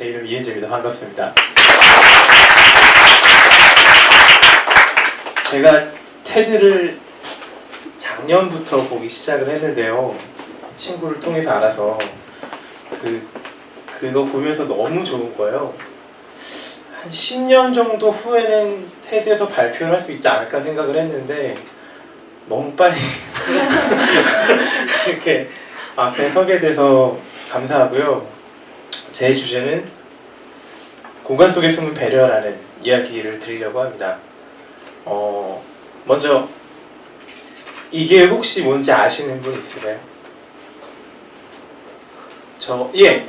제 이름 이은재입니다. 반갑습니다. 제가 테드를 작년부터 보기 시작을 했는데요. 친구를 통해서 알아서 그거 보면서 너무 좋은 거예요. 한 10년 정도 후에는 테드에서 발표를 할 수 있지 않을까 생각을 했는데 너무 빨리 이렇게 앞에 서게 돼서 감사하고요. 제 주제는 공간 속에 숨은 배려라는 이야기를 드리려고 합니다. 먼저 이게 혹시 뭔지 아시는 분 있으세요? 예.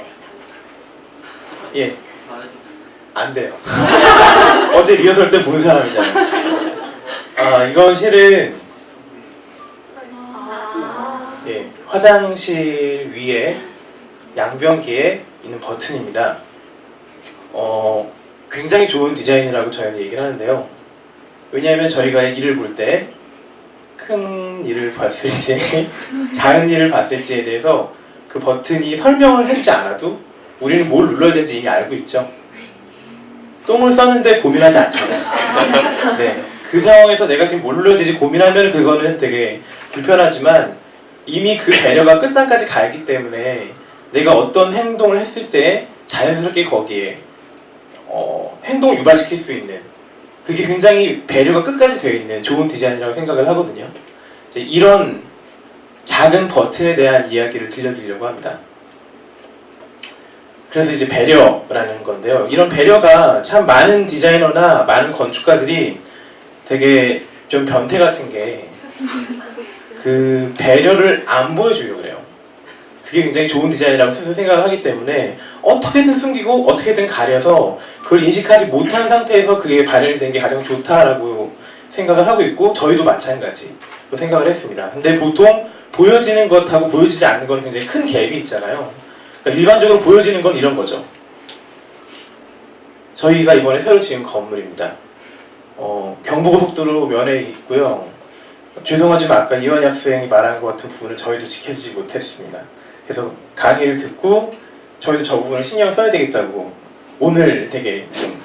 안 돼요. 어제 리허설 때 본 사람이잖아요. 이건 실은 화장실 위에 양변기에 있는 버튼입니다. 굉장히 좋은 디자인이라고 저희는 얘기를 하는데요. 왜냐하면 저희가 일을 볼 때 큰 일을 봤을지 작은 일을 봤을지에 대해서 그 버튼이 설명을 해주지 않아도 우리는 뭘 눌러야 되는지 이미 알고 있죠. 똥을 쌌는데 고민하지 않잖아요. 네, 그 상황에서 내가 지금 뭘 눌러야 되지 고민하면 그거는 되게 불편하지만 이미 그 배려가 끝단까지 가있기 때문에 내가 어떤 행동을 했을 때 자연스럽게 거기에 행동을 유발시킬 수 있는 그게 굉장히 배려가 끝까지 되어 있는 좋은 디자인이라고 생각을 하거든요. 이제 이런 작은 버튼에 대한 이야기를 들려드리려고 합니다. 그래서 이제 배려라는 건데요. 이런 배려가 참 많은 디자이너나 많은 건축가들이 되게 좀 변태 같은 게 그 배려를 안 보여주려고 해요. 그게 굉장히 좋은 디자인이라고 스스로 생각을 하기 때문에 어떻게든 숨기고 어떻게든 가려서 그걸 인식하지 못한 상태에서 그게 발현이 된 게 가장 좋다라고 생각을 하고 있고 저희도 마찬가지로 생각을 했습니다. 근데 보통 보여지는 것하고 보여지지 않는 건 굉장히 큰 갭이 있잖아요. 그러니까 일반적으로 보여지는 건 이런 거죠. 저희가 이번에 새로 지은 건물입니다. 경부고속도로 면에 있고요. 죄송하지만 아까 이완희 학생이 말한 것 같은 부분을 저희도 지켜주지 못했습니다. 그래서 강의를 듣고 저희도 저 부분을 신경을 써야 되겠다고 오늘 되게 좀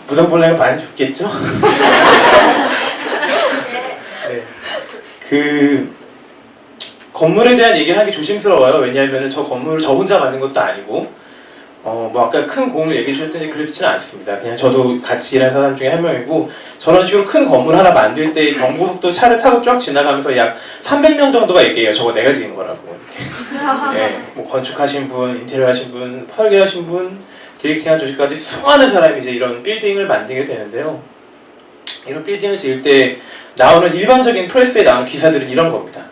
무당벌레가 많이 죽겠죠? 네. 그 건물에 대한 얘기를 하기 조심스러워요. 왜냐하면 저 건물을 저 혼자 만든 것도 아니고 뭐 아까 큰 공을 얘기해 주셨더니 그렇지는 않습니다. 그냥 저도 같이 일하는 사람 중에 한 명이고 저런 식으로 큰 건물 하나 만들 때 경부고속도로 차를 타고 쫙 지나가면서 약 300명 정도가 얘기해요. 저거 내가 지은 거라고. 네, 뭐 건축하신 분, 인테리어 하신 분, 설계하신 분, 디렉팅한 조직까지 수많은 사람이 이제 이런 빌딩을 만들게 되는데요. 이런 빌딩을 지을 때 나오는 일반적인 프레스에 나오는 기사들은 이런 겁니다.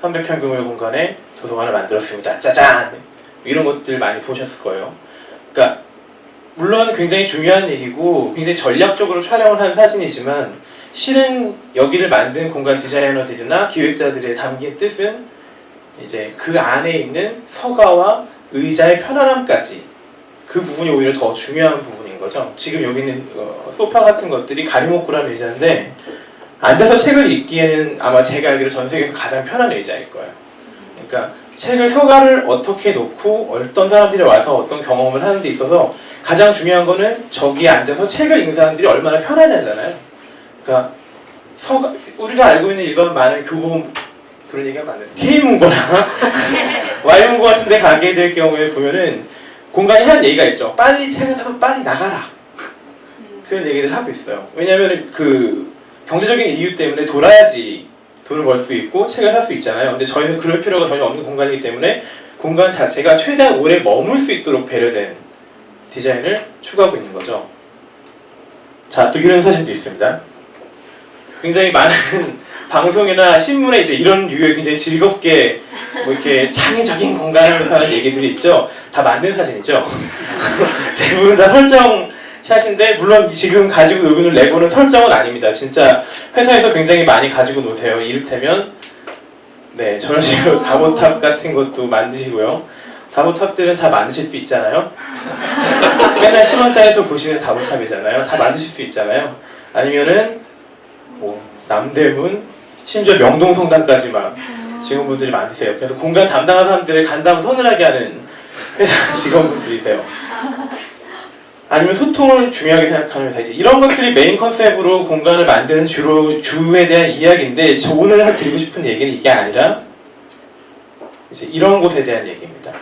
300평균의 공간에 도서관을 만들었습니다. 짜잔! 이런 것들 많이 보셨을 거예요. 그러니까 물론 굉장히 중요한 얘기고 굉장히 전략적으로 촬영을 한 사진이지만 실은 여기를 만든 공간 디자이너들이나 기획자들의 담긴 뜻은 이제 그 안에 있는 서가와 의자의 편안함까지 그 부분이 오히려 더 중요한 부분인 거죠. 지금 여기 있는 소파 같은 것들이 가리목구라는 의자인데 앉아서 책을 읽기에는 아마 제가 알기로 전 세계에서 가장 편한 의자일 거예요. 그러니까 책을 서가를 어떻게 놓고 어떤 사람들이 와서 어떤 경험을 하는 데 있어서 가장 중요한 거는 저기에 앉아서 책을 읽는 사람들이 얼마나 편하냐잖아요. 그러니까 우리가 알고 있는 일반 많은 교보문 그런 얘기가 많아요. K문고나 Y문고 같은 데 가게 될 경우에 보면은 공간이 한 얘기가 있죠. 빨리 책을 사서 빨리 나가라. 그런 얘기를 하고 있어요. 왜냐하면 그 경제적인 이유 때문에 돌아야지 돈을 벌 수 있고 책을 살 수 있잖아요. 근데 저희는 그럴 필요가 전혀 없는 공간이기 때문에 공간 자체가 최대한 오래 머물 수 있도록 배려된 디자인을 추구하고 있는 거죠. 자, 또 이런 사진도 있습니다. 굉장히 많은 방송이나 신문에 이제 이런 류의 굉장히 즐겁게 뭐 이렇게 창의적인 공간하면서 하는 얘기들이 있죠. 다 만든 사진이죠. 대부분 다 설정 샷인데 물론 지금 가지고 놀고 있는 레고는 설정은 아닙니다. 진짜 회사에서 굉장히 많이 가지고 노세요. 이를테면 네, 저런 식으로 다보탑 같은 것도 만드시고요. 다보탑들은 다 만드실 수 있잖아요. 맨날 신혼장에서 보시는 다보탑이잖아요. 다 만드실 수 있잖아요. 아니면은 뭐 남대문 심지어 명동성당까지 막 직원분들이 많으세요. 그래서 공간 담당하는 사람들의 간담을 서늘하게 하는 회사 직원분들이세요. 아니면 소통을 중요하게 생각하는 회사. 이제 이런 것들이 메인 컨셉으로 공간을 만드는 주에 대한 이야기인데, 저 오늘 드리고 싶은 얘기는 이게 아니라 이제 이런 곳에 대한 얘기입니다.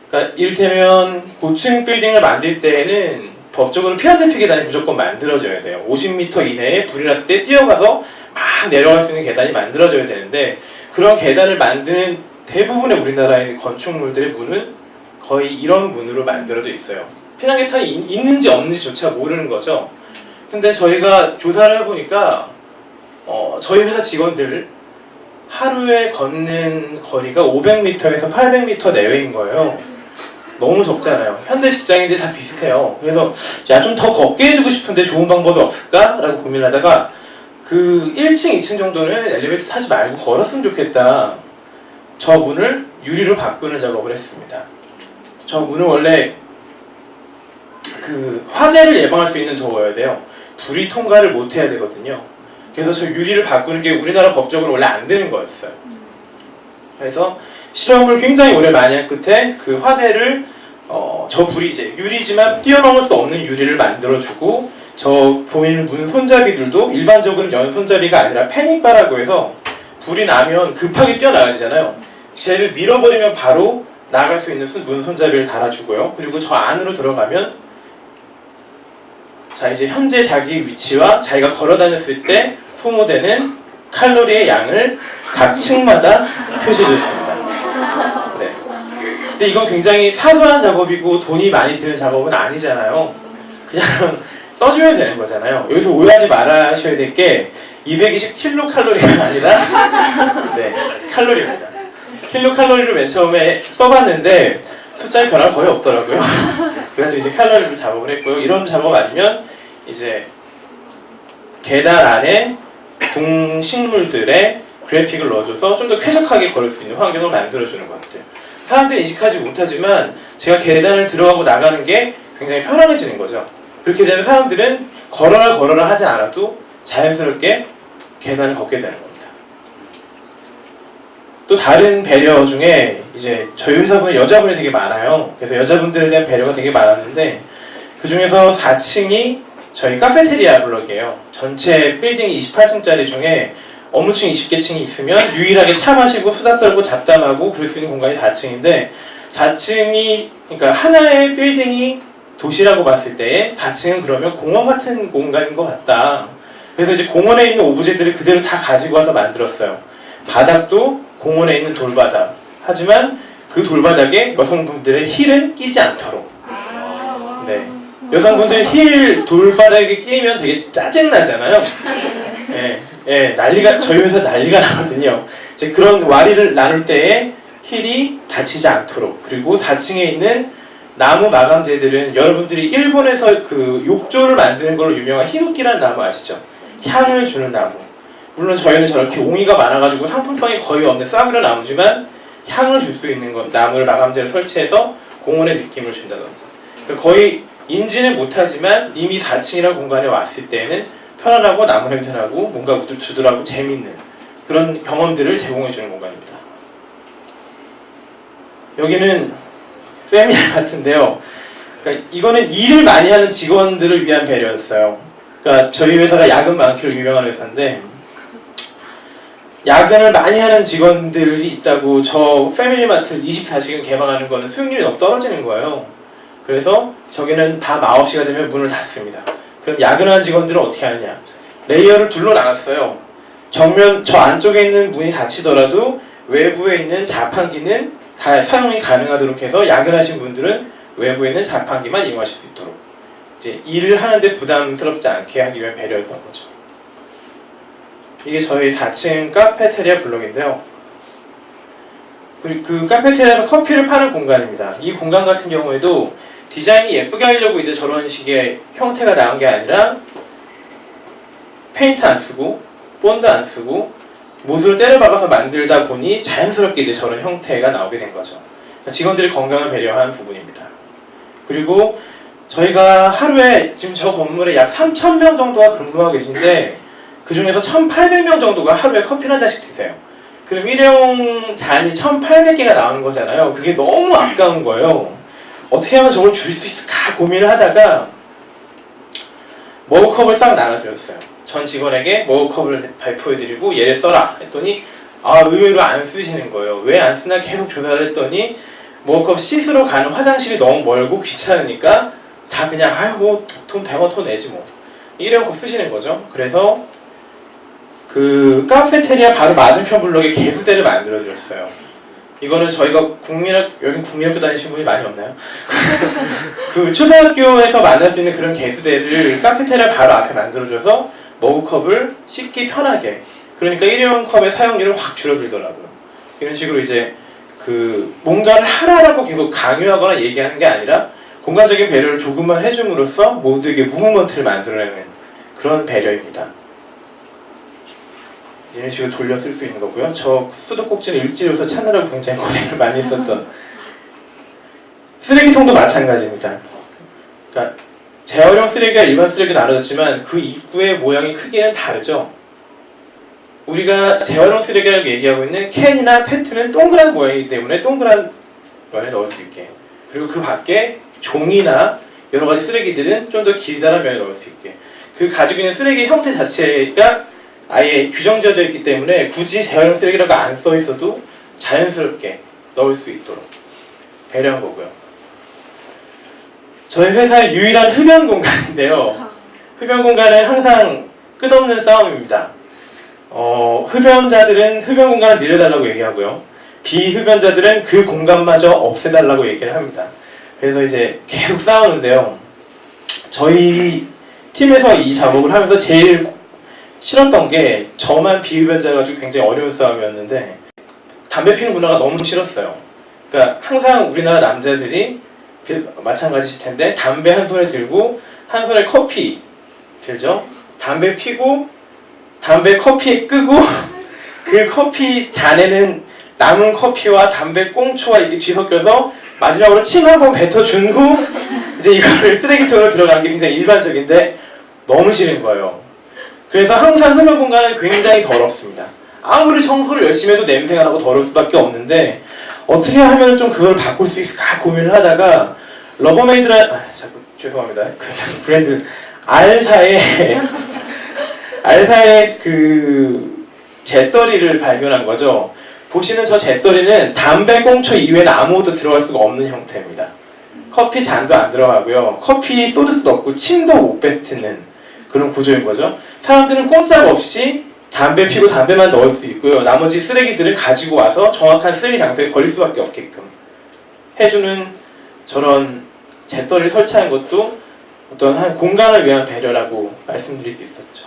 그러니까 이를테면 고층 빌딩을 만들 때에는 법적으로 피난대피 계단이 무조건 만들어져야 돼요. 50m 이내에 불이 났을 때 뛰어가서 막 내려갈 수 있는 계단이 만들어져야 되는데, 그런 계단을 만드는 대부분의 우리나라에 있는 건축물들의 문은 거의 이런 문으로 만들어져 있어요. 피난계단이 있는지 없는지조차 모르는 거죠. 근데 저희가 조사를 해보니까 저희 회사 직원들 하루에 걷는 거리가 500m에서 800m 내외인 거예요. 너무 적잖아요. 현대 직장인들이 다 비슷해요. 그래서 야, 좀 더 걷게 해주고 싶은데 좋은 방법이 없을까? 라고 고민하다가 그 1층, 2층 정도는 엘리베이터 타지 말고 걸었으면 좋겠다. 저 문을 유리로 바꾸는 작업을 했습니다. 저 문은 원래 그 화재를 예방할 수 있는 도어여야 돼요. 불이 통과를 못 해야 되거든요. 그래서 저 유리를 바꾸는 게 우리나라 법적으로 원래 안 되는 거였어요. 그래서 실험을 굉장히 오래 많이 한 끝에 그 화재를 저 불이 이제 유리지만 뛰어넘을 수 없는 유리를 만들어주고, 저 보이는 문 손잡이들도 일반적으로 연 손잡이가 아니라 패닉바라고 해서 불이 나면 급하게 뛰어나가야 되잖아요. 쟤를 밀어버리면 바로 나갈 수 있는 문 손잡이를 달아주고요. 그리고 저 안으로 들어가면 자, 이제 현재 자기 위치와 자기가 걸어 다녔을 때 소모되는 칼로리의 양을 각 층마다 표시해줬습니다. 네. 근데 이건 굉장히 사소한 작업이고 돈이 많이 드는 작업은 아니잖아요. 그냥 써주면 되는 거잖아요. 여기서 오해하지 말아셔야 될 게 220kcal가 아니라 네, 칼로리입니다. 킬로칼로리를 맨 처음에 써봤는데 숫자의 변화가 거의 없더라고요. 그래서 이제 칼로리를 작업을 했고요. 이런 작업 아니면 이제 계단 안에 동식물들의 그래픽을 넣어줘서 좀 더 쾌적하게 걸을 수 있는 환경을 만들어주는 것들. 사람들이 인식하지 못하지만 제가 계단을 들어가고 나가는 게 굉장히 편안해지는 거죠. 그렇게 되면 사람들은 걸어라 하지 않아도 자연스럽게 계단을 걷게 되는 겁니다. 또 다른 배려 중에 이제 저희 회사분은 여자분이 되게 많아요. 그래서 여자분들에 대한 배려가 되게 많았는데, 그 중에서 4층이 저희 카페테리아 블럭이에요. 전체 빌딩 28층짜리 중에 업무층 20개 층이 있으면 유일하게 차 마시고 수다 떨고 잡담하고 그럴 수 있는 공간이 4층인데, 4층이 그러니까 하나의 빌딩이 도시라고 봤을 때 4층은 그러면 공원 같은 공간인 것 같다. 그래서 이제 공원에 있는 오브제들을 그대로 다 가지고 와서 만들었어요. 바닥도 공원에 있는 돌바닥. 하지만 그 돌바닥에 여성분들의 힐은 끼지 않도록. 네. 여성분들 힐 돌바닥에 끼면 되게 짜증나잖아요. 저희 회사 난리가 나거든요. 이제 그런 와리를 나눌 때에 힐이 다치지 않도록. 그리고 4층에 있는 나무 마감재들은 여러분들이 일본에서 그 욕조를 만드는 걸로 유명한 히노키라는 나무 아시죠? 향을 주는 나무. 물론 저희는 저렇게 옹이가 많아가지고 상품성이 거의 없는 싸구려 나무지만 향을 줄 수 있는 건 나무를 마감재를 설치해서 공원의 느낌을 준다든지. 거의 인지는 못하지만 이미 4층이라는 공간에 왔을 때는 편안하고 나무 냄새나고 뭔가 우둘투둘하고 재밌는 그런 경험들을 제공해주는 공간입니다. 여기는 세미나 같은데요. 그러니까 이거는 일을 많이 하는 직원들을 위한 배려였어요. 그러니까 저희 회사가 야근 많기로 유명한 회사인데, 야근을 많이 하는 직원들이 있다고 저 패밀리마트를 24시간 개방하는 거는 수익률이 너무 떨어지는 거예요. 그래서 저기는 밤 9시가 되면 문을 닫습니다. 그럼 야근하는 직원들은 어떻게 하느냐? 레이어를 둘로 나눴어요. 정면 저 안쪽에 있는 문이 닫히더라도 외부에 있는 자판기는 다 사용이 가능하도록 해서 야근하신 분들은 외부에 있는 자판기만 이용하실 수 있도록 이제 일을 하는데 부담스럽지 않게 하기 위한 배려였던 거죠. 이게 저희 4층 카페테리아 블록인데요. 그리고 그 카페테리아에서 커피를 파는 공간입니다. 이 공간 같은 경우에도 디자인이 예쁘게 하려고 이제 저런 식의 형태가 나온 게 아니라 페인트 안 쓰고 본드 안 쓰고 못을 때려박아서 만들다 보니 자연스럽게 이제 저런 형태가 나오게 된 거죠. 직원들의 건강을 배려한 부분입니다. 그리고 저희가 하루에 지금 저 건물에 약 3,000명 정도가 근무하고 계신데 그 중에서 1,800명 정도가 하루에 커피를 한 잔씩 드세요. 그럼 일회용 잔이 1,800개가 나오는 거잖아요. 그게 너무 아까운 거예요. 어떻게 하면 저걸 줄일 수 있을까 고민을 하다가 머그컵을 싹 나눠드렸어요. 전 직원에게 머그컵을 발표해드리고 얘를 써라 했더니 의외로 안 쓰시는 거예요. 왜 안 쓰나 계속 조사를 했더니 머그컵 씻으러 가는 화장실이 너무 멀고 귀찮으니까 다 그냥 돈 100원 더 내지 뭐 일회용 컵 쓰시는 거죠. 그래서 그 카페테리아 바로 맞은편 블록에 개수대를 만들어드렸어요. 이거는 저희가 여긴 국민학교 다니신 분이 많이 없나요? 그 초등학교에서 만날 수 있는 그런 개수대를 카페테리아 바로 앞에 만들어줘서 머그컵을 씻기 편하게, 그러니까 일회용 컵의 사용률을 확 줄어들더라고요. 이런 식으로 이제 그 뭔가를 하라라고 계속 강요하거나 얘기하는 게 아니라 공간적인 배려를 조금만 해줌으로써 모두에게 무브먼트를 만들어내는 그런 배려입니다. 이런 식으로 돌려 쓸 수 있는 거고요. 저 수도꼭지는 일지로서 찾느라고 굉장히 고생을 많이 했었던 쓰레기통도 마찬가지입니다. 그러니까 재활용 쓰레기와 일반 쓰레기가 나눠졌지만 그 입구의 모양이 크기는 다르죠. 우리가 재활용 쓰레기라고 얘기하고 있는 캔이나 페트는 동그란 모양이기 때문에 동그란 면에 넣을 수 있게, 그리고 그 밖에 종이나 여러 가지 쓰레기들은 좀 더 길다란 면에 넣을 수 있게, 그 가지고 있는 쓰레기 형태 자체가 아예 규정지어져 있기 때문에 굳이 재활용 쓰레기라고 안 써 있어도 자연스럽게 넣을 수 있도록 배려한 거고요. 저희 회사의 유일한 흡연 공간인데요. 흡연 공간은 항상 끝없는 싸움입니다. 흡연자들은 흡연 공간을 늘려달라고 얘기하고요. 비흡연자들은 그 공간마저 없애달라고 얘기를 합니다. 그래서 이제 계속 싸우는데요. 저희 팀에서 이 작업을 하면서 제일 싫었던 게 저만 비흡연자여가지고 굉장히 어려운 싸움이었는데, 담배 피는 문화가 너무 싫었어요. 그러니까 항상 우리나라 남자들이 마찬가지일 텐데 담배 한 손에 들고 한 손에 커피 들죠. 담배 피고 담배 커피에 끄고 그 커피 잔에는 남은 커피와 담배 꽁초와 이게 뒤섞여서 마지막으로 침 한 번 뱉어준 후 이제 이거를 쓰레기통으로 들어가는 게 굉장히 일반적인데 너무 싫은 거예요. 그래서 항상 흡연 공간은 굉장히 더럽습니다. 아무리 청소를 열심히 해도 냄새가 나고 더러울 수밖에 없는데 어떻게 하면 좀 그걸 바꿀 수 있을까 고민을 하다가 죄송합니다. 그 브랜드 알사의 그 잿더리를 발견한 거죠. 보시는 저 잿더리는 담배 꽁초 이외에는 아무것도 들어갈 수가 없는 형태입니다. 커피 잔도 안 들어가고요. 커피 쏟을 수도 없고 침도 못 뱉는 그런 구조인 거죠. 사람들은 꼼짝없이 담배 피고 담배만 넣을 수 있고요. 나머지 쓰레기들을 가지고 와서 정확한 쓰레기 장소에 버릴 수밖에 없게끔 해주는 저런 잿더리를 설치한 것도 어떤 한 공간을 위한 배려라고 말씀드릴 수 있었죠.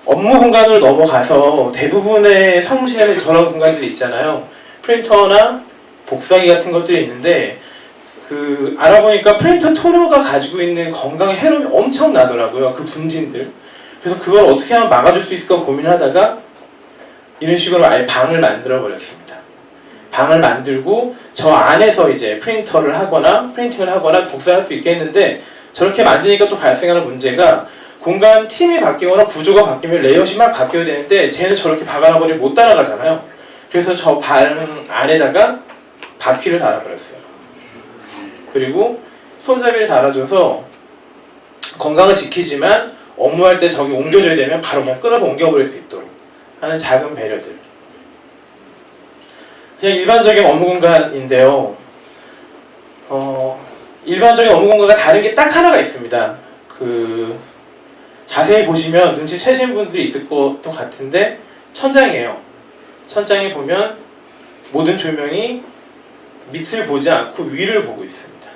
업무 공간으로 넘어가서 대부분의 사무실에는 저런 공간들이 있잖아요. 프린터나 복사기 같은 것들이 있는데 알아보니까 프린터 토너가 가지고 있는 건강에 해로움이 엄청 나더라고요. 그 분진들. 그래서 그걸 어떻게 하면 막아줄 수 있을까 고민을 하다가 이런 식으로 아예 방을 만들어 버렸습니다. 방을 만들고 저 안에서 이제 프린팅을 하거나 복사할 수 있게 했는데, 저렇게 만드니까 또 발생하는 문제가 공간 팀이 바뀌거나 구조가 바뀌면 레이아웃이 막 바뀌어야 되는데 쟤는 저렇게 박아놔버리면 못 따라가잖아요. 그래서 저 방 안에다가 바퀴를 달아버렸어요. 그리고 손잡이를 달아줘서 건강을 지키지만 업무할 때 저기 옮겨줘야 되면 바로 그냥 끌어서 옮겨버릴 수 있도록 하는 작은 배려들. 그냥 일반적인 업무 공간인데요. 일반적인 업무 공간과 다른 게 딱 하나가 있습니다. 자세히 보시면 눈치채신 분들이 있을 것도 같은데 천장이에요. 천장에 보면 모든 조명이 밑을 보지 않고 위를 보고 있습니다.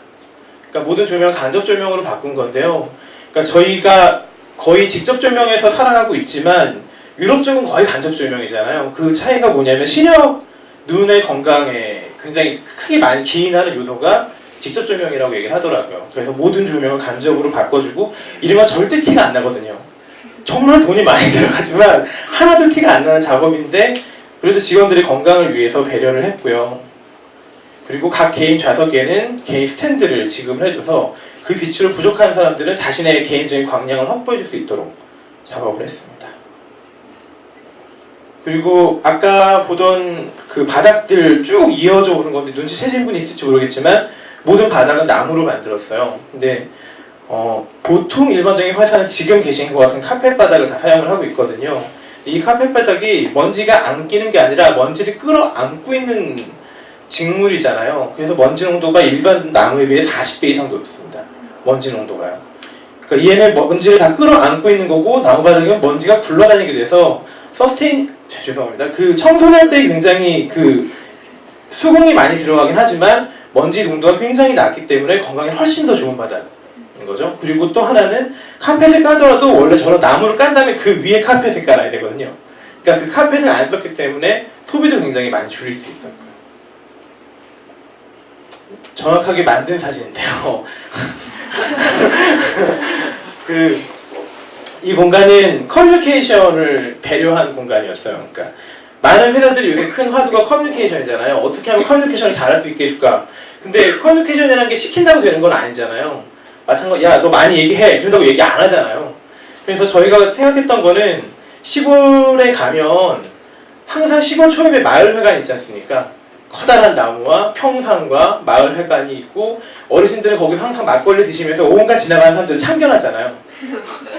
그러니까 모든 조명을 간접 조명으로 바꾼 건데요. 그러니까 저희가 거의 직접 조명에서 살아가고 있지만 유럽 쪽은 거의 간접 조명이잖아요. 그 차이가 뭐냐면 시력, 눈의 건강에 굉장히 크게 많이 기인하는 요소가 직접 조명이라고 얘기를 하더라고요. 그래서 모든 조명을 간접으로 바꿔주고 이러면 절대 티가 안 나거든요. 정말 돈이 많이 들어가지만 하나도 티가 안 나는 작업인데 그래도 직원들의 건강을 위해서 배려를 했고요. 그리고 각 개인 좌석에는 개인 스탠드를 지급을 해줘서 그 빛으로 부족한 사람들은 자신의 개인적인 광량을 확보해 줄 수 있도록 작업을 했습니다. 그리고 아까 보던 그 바닥들 쭉 이어져 오는 건데 눈치채신 분이 있을지 모르겠지만 모든 바닥은 나무로 만들었어요. 근데 보통 일반적인 회사는 지금 계신 것 같은 카펫 바닥을 다 사용을 하고 있거든요. 이 카펫 바닥이 먼지가 안 끼는 게 아니라 먼지를 끌어안고 있는 직물이잖아요. 그래서 먼지 농도가 일반 나무에 비해 40배 이상 높습니다. 먼지 농도가요. 그러니까 얘는 먼지를 다 끌어안고 있는 거고 나무 바닥은 먼지가 굴러다니게 돼서 죄송합니다. 그 청소를 할 때 굉장히 그 수공이 많이 들어가긴 하지만 먼지 농도가 굉장히 낮기 때문에 건강에 훨씬 더 좋은 바닥인 거죠. 그리고 또 하나는 카펫을 깔더라도 원래 저런 나무를 깐 다음에 그 위에 카펫을 깔아야 되거든요. 그러니까 그 카펫을 안 썼기 때문에 소비도 굉장히 많이 줄일 수 있었고요. 정확하게 만든 사진인데요. 이 공간은 커뮤니케이션을 배려한 공간이었어요. 그러니까 많은 회사들이 요새 큰 화두가 커뮤니케이션이잖아요. 어떻게 하면 커뮤니케이션을 잘할 수 있게 해줄까? 근데 커뮤니케이션이라는 게 시킨다고 되는 건 아니잖아요. 마찬가지로 야, 너 많이 얘기해. 그런다고 얘기 안 하잖아요. 그래서 저희가 생각했던 거는 시골에 가면 항상 시골 초입에 마을회관 있지 않습니까? 커다란 나무와 평상과 마을회관이 있고 어르신들은 거기서 항상 막걸리 드시면서 온갖 지나가는 사람들을 참견하잖아요.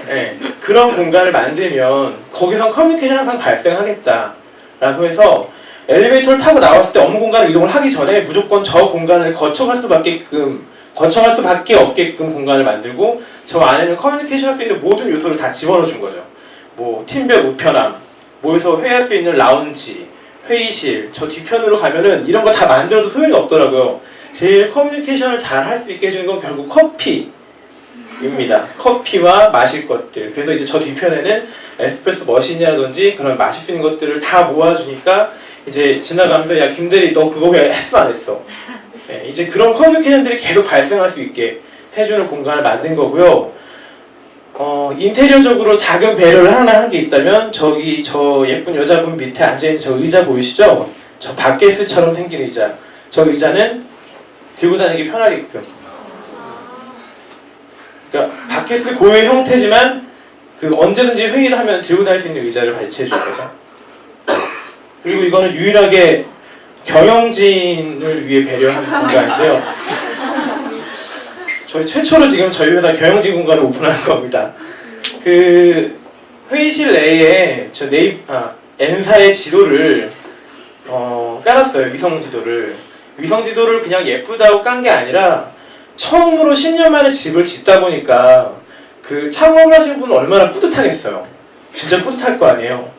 네, 그런 공간을 만들면 거기서 커뮤니케이션 항상 발생하겠다라고 해서 엘리베이터를 타고 나왔을 때 업무 공간을 이동을 하기 전에 무조건 저 공간을 거쳐갈 수밖에 없게끔 공간을 만들고 저 안에는 커뮤니케이션 할 수 있는 모든 요소를 다 집어넣어 준 거죠. 뭐 팀별 우편함, 모여서 회의할 수 있는 라운지, 회의실, 저 뒤편으로 가면은 이런 거 다 만들어도 소용이 없더라고요. 제일 커뮤니케이션을 잘 할 수 있게 해주는 건 결국 커피입니다. 커피와 마실 것들. 그래서 이제 저 뒤편에는 에스프레소 머신이라든지 그런 마실 수 있는 것들을 다 모아주니까 이제 지나가면서 야 김대리 너 그거 왜 했어 안 했어? 네, 이제 그런 커뮤니케이션들이 계속 발생할 수 있게 해주는 공간을 만든 거고요. 인테리어적으로 작은 배려를 하나 한 게 있다면 저기 저 예쁜 여자분 밑에 앉아있는 저 의자 보이시죠? 저 바켓스처럼 생긴 의자. 저 의자는 들고 다니기 편하게끔. 그러니까 바켓스 고유의 형태지만 그 언제든지 회의를 하면 들고 다닐 수 있는 의자를 배치해 준 거죠. 그리고 이거는 유일하게 경영진을 위해 배려한 공간인데요. 저희 최초로 지금 저희 회사 경영진 공간을 오픈한 겁니다. 그 회의실 내에 저 N사의 지도를 깔았어요. 위성 지도를 그냥 예쁘다고 깐 게 아니라 처음으로 10년 만에 집을 짓다 보니까 그 창업을 하신 분은 얼마나 뿌듯하겠어요. 진짜 뿌듯할 거 아니에요.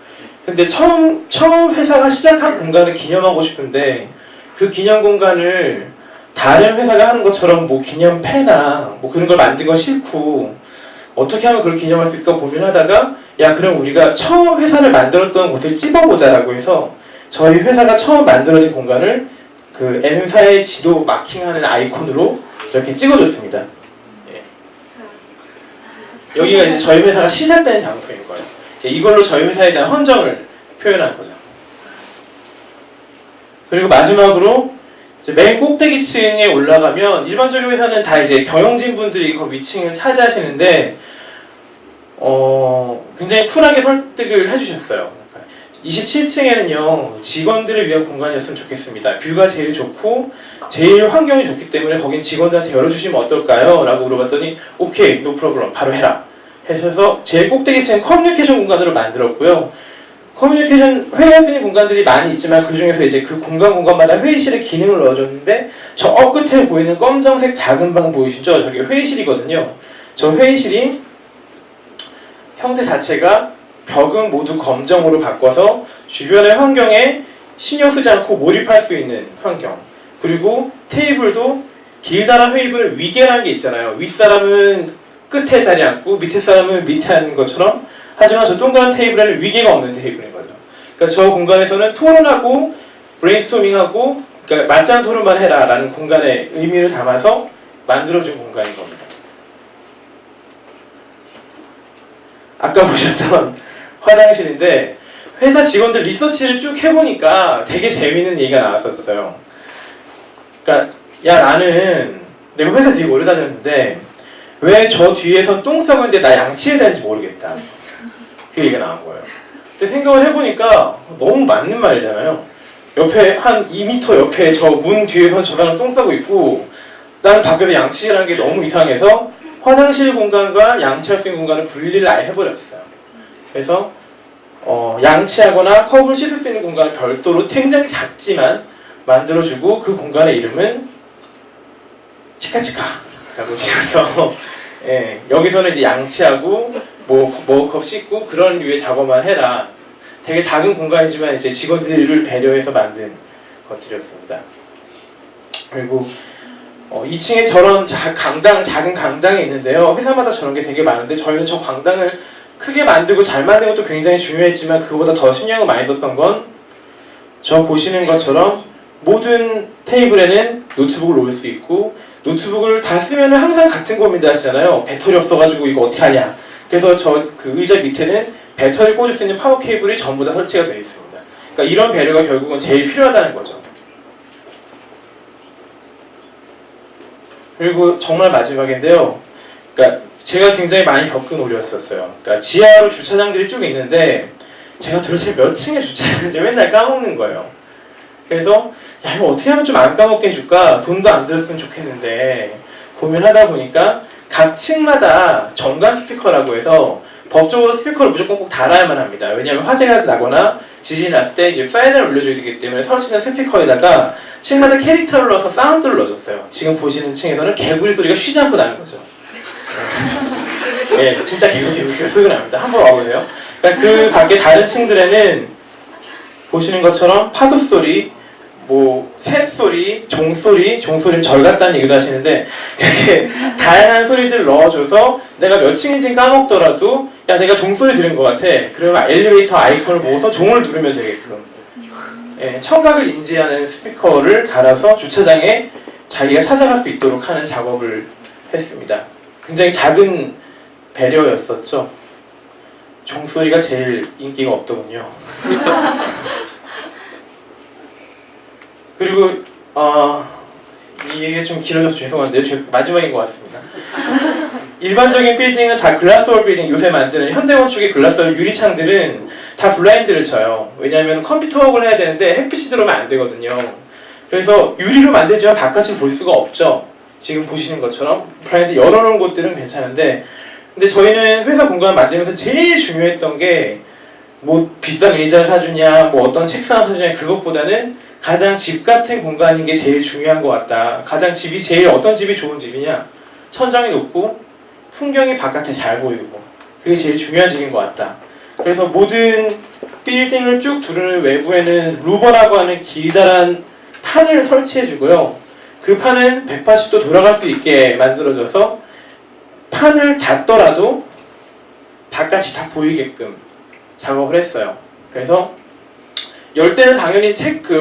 근데 처음 회사가 시작한 공간을 기념하고 싶은데 그 기념 공간을 다른 회사가 하는 것처럼 뭐 기념패나 뭐 그런 걸 만든 건 싫고 어떻게 하면 그걸 기념할 수 있을까 고민하다가 야 그럼 우리가 처음 회사를 만들었던 곳을 찝어보자라고 해서 저희 회사가 처음 만들어진 공간을 그 N사의 지도 마킹하는 아이콘으로 이렇게 찍어줬습니다. 예. 여기가 이제 저희 회사가 시작된 장소인 거예요. 이걸로 저희 회사에 대한 헌정을 표현한 거죠. 그리고 마지막으로 이제 맨 꼭대기층에 올라가면 일반적인 회사는 다 이제 경영진 분들이 그 위층을 차지하시는데 굉장히 쿨하게 설득을 해주셨어요. 27층에는요 직원들을 위한 공간이었으면 좋겠습니다. 뷰가 제일 좋고 제일 환경이 좋기 때문에 거긴 직원들한테 열어주시면 어떨까요? 라고 물어봤더니 오케이 노 프로블럼 바로 해라 하셔서 제일 꼭대기층 커뮤니케이션 공간으로 만들었고요. 커뮤니케이션 회의할 수 있는 공간들이 많이 있지만 그 중에서 이제 그 공간마다 회의실의 기능을 넣어줬는데 저 끝에 보이는 검정색 작은 방 보이시죠? 저게 회의실이거든요. 저 회의실이 형태 자체가 벽은 모두 검정으로 바꿔서 주변의 환경에 신경 쓰지 않고 몰입할 수 있는 환경. 그리고 테이블도 길다란 회의분은 위계라는 게 있잖아요. 윗사람은 끝에 자리 앉고 밑에 사람은 밑에 앉는 것처럼 하지만 저 동그란 테이블에는 위계가 없는 테이블인 거죠. 그러니까 저 공간에서는 토론하고 브레인스토밍하고 그러니까 맞짱 토론만 해라 라는 공간의 의미를 담아서 만들어준 공간인 겁니다. 아까 보셨던 화장실인데 회사 직원들 리서치를 쭉 해보니까 되게 재밌는 얘기가 나왔었어요. 그러니까 야 나는 내가 회사 되게 오래 다녔는데 왜 저 뒤에선 똥 싸고 있는데 나 양치해야 되는지 모르겠다. 그 얘기가 나온 거예요. 근데 생각을 해보니까 너무 맞는 말이잖아요. 옆에 한 2m 옆에 저 문 뒤에선 저 사람 똥 싸고 있고 나는 밖에서 양치라는 게 너무 이상해서 화장실 공간과 양치할 수 있는 공간을 분리를 아예 해버렸어요. 그래서 양치하거나 컵을 씻을 수 있는 공간을 별도로 굉장히 작지만 만들어주고 그 공간의 이름은 치카치카라고 지어요. 예, 여기서는 이제 양치하고 머그컵 씻고 그런 류의 작업만 해라. 되게 작은 공간이지만 이제 직원들을 배려해서 만든 것들이었습니다. 그리고 2층에 저런 작은 강당이 있는데요. 회사마다 저런 게 되게 많은데 저희는 저 강당을 크게 만들고 잘 만든 것도 굉장히 중요했지만 그거보다 더 신경을 많이 썼던 건 저 보시는 것처럼 모든 테이블에는 노트북을 놓을 수 있고 노트북을 다 쓰면 항상 같은 고민들 하시잖아요. 배터리 없어가지고 이거 어떻게 하냐. 그래서 저 그 의자 밑에는 배터리 꽂을 수 있는 파워 케이블이 전부 다 설치가 되어 있습니다. 그러니까 이런 배려가 결국은 제일 필요하다는 거죠. 그리고 정말 마지막인데요. 그러니까 제가 굉장히 많이 겪은 오류였었어요. 그러니까 지하로 주차장들이 쭉 있는데 제가 도대체 몇 층에 주차하는지 맨날 까먹는 거예요. 그래서 야 이거 어떻게 하면 좀 안 까먹게 해줄까? 돈도 안 들었으면 좋겠는데 고민하다 보니까 각 층마다 정관 스피커라고 해서 법적으로 스피커를 무조건 꼭 달아야만 합니다. 왜냐하면 화재가 나거나 지진이 났을 때 이제 사이렌을 울려줘야 되기 때문에 설치된 스피커에다가 층마다 캐릭터를 넣어서 사운드를 넣어줬어요. 지금 보시는 층에서는 개구리 소리가 쉬지 않고 나는 거죠. 예, 진짜 개구리 소리가 납니다. 한번 와보세요. 그러니까 그 밖에 다른 층들에는 보시는 것처럼 파도 소리, 새소리, 종소리는 절 같다는 얘기도 하시는데 그렇게 다양한 소리들을 넣어줘서 내가 몇 층인지 까먹더라도 야 내가 종소리 들은 것 같아. 그러면 엘리베이터 아이콘을 보고서 종을 누르면 되게끔 청각을 인지하는 스피커를 달아서 주차장에 자기가 찾아갈 수 있도록 하는 작업을 했습니다. 굉장히 작은 배려였었죠. 종소리가 제일 인기가 없더군요. 그리고 이 얘기가 좀 길어져서 죄송한데요. 마지막인 것 같습니다. 일반적인 빌딩은 다 글라스월 빌딩, 요새 만드는 현대건축의 글라스월 유리창들은 다 블라인드를 쳐요. 왜냐하면 컴퓨터 워크를 해야 되는데 햇빛이 들어오면 안 되거든요. 그래서 유리로 만들지만 바깥을 볼 수가 없죠. 지금 보시는 것처럼 블라인드 열어놓은 곳들은 괜찮은데 근데 저희는 회사 공간 만들면서 제일 중요했던 게 비싼 의자 사주냐 어떤 책상 사주냐 그것보다는 가장 집 같은 공간인 게 제일 중요한 것 같다. 가장 집이 제일 어떤 집이 좋은 집이냐? 천장이 높고 풍경이 바깥에 잘 보이고 그게 제일 중요한 집인 것 같다. 그래서 모든 빌딩을 쭉 두르는 외부에는 루버라고 하는 길다란 판을 설치해주고요. 그 판은 180도 돌아갈 수 있게 만들어져서 판을 닫더라도 바깥이 다 보이게끔 작업을 했어요. 그래서 열 때는 당연히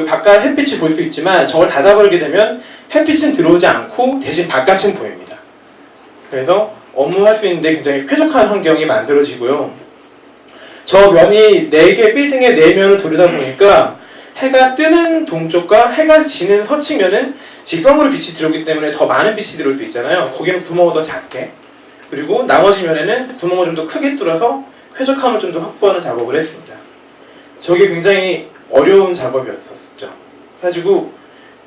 바깥 햇빛을 볼 수 있지만 저걸 닫아버리게 되면 햇빛은 들어오지 않고 대신 바깥은 보입니다. 그래서 업무할 수 있는데 굉장히 쾌적한 환경이 만들어지고요. 저 면이 4개 빌딩의 4면을 돌리다 보니까 해가 뜨는 동쪽과 해가 지는 서측면은 직광으로 빛이 들어오기 때문에 더 많은 빛이 들어올 수 있잖아요. 거기는 구멍을 더 작게 그리고 나머지 면에는 구멍을 좀 더 크게 뚫어서 쾌적함을 좀 더 확보하는 작업을 했습니다. 저게 굉장히 어려운 작업이었었죠. 그래가지고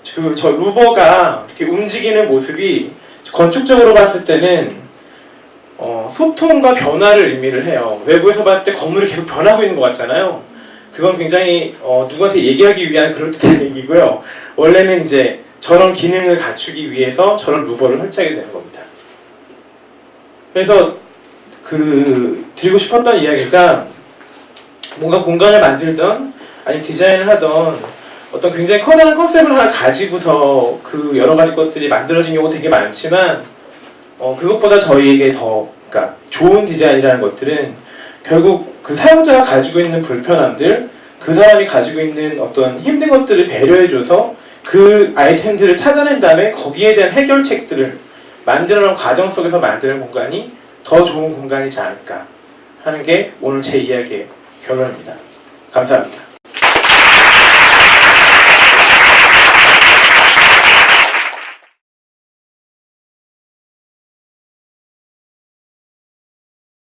저 루버가 이렇게 움직이는 모습이 건축적으로 봤을 때는 소통과 변화를 의미를 해요. 외부에서 봤을 때 건물이 계속 변하고 있는 것 같잖아요. 그건 굉장히 누구한테 얘기하기 위한 그럴듯한 얘기고요. 원래는 이제 저런 기능을 갖추기 위해서 저런 루버를 설치하게 되는 겁니다. 그래서 드리고 싶었던 이야기가 뭔가 공간을 만들던 아니면 디자인을 하던 어떤 굉장히 커다란 컨셉을 하나 가지고서 그 여러 가지 것들이 만들어진 경우가 되게 많지만 그것보다 저희에게 그러니까 좋은 디자인이라는 것들은 결국 그 사용자가 가지고 있는 불편함들 그 사람이 가지고 있는 어떤 힘든 것들을 배려해줘서 그 아이템들을 찾아낸 다음에 거기에 대한 해결책들을 만들어놓은 과정 속에서 만드는 공간이 더 좋은 공간이지 않을까 하는 게 오늘 제 이야기의 결론입니다. 감사합니다.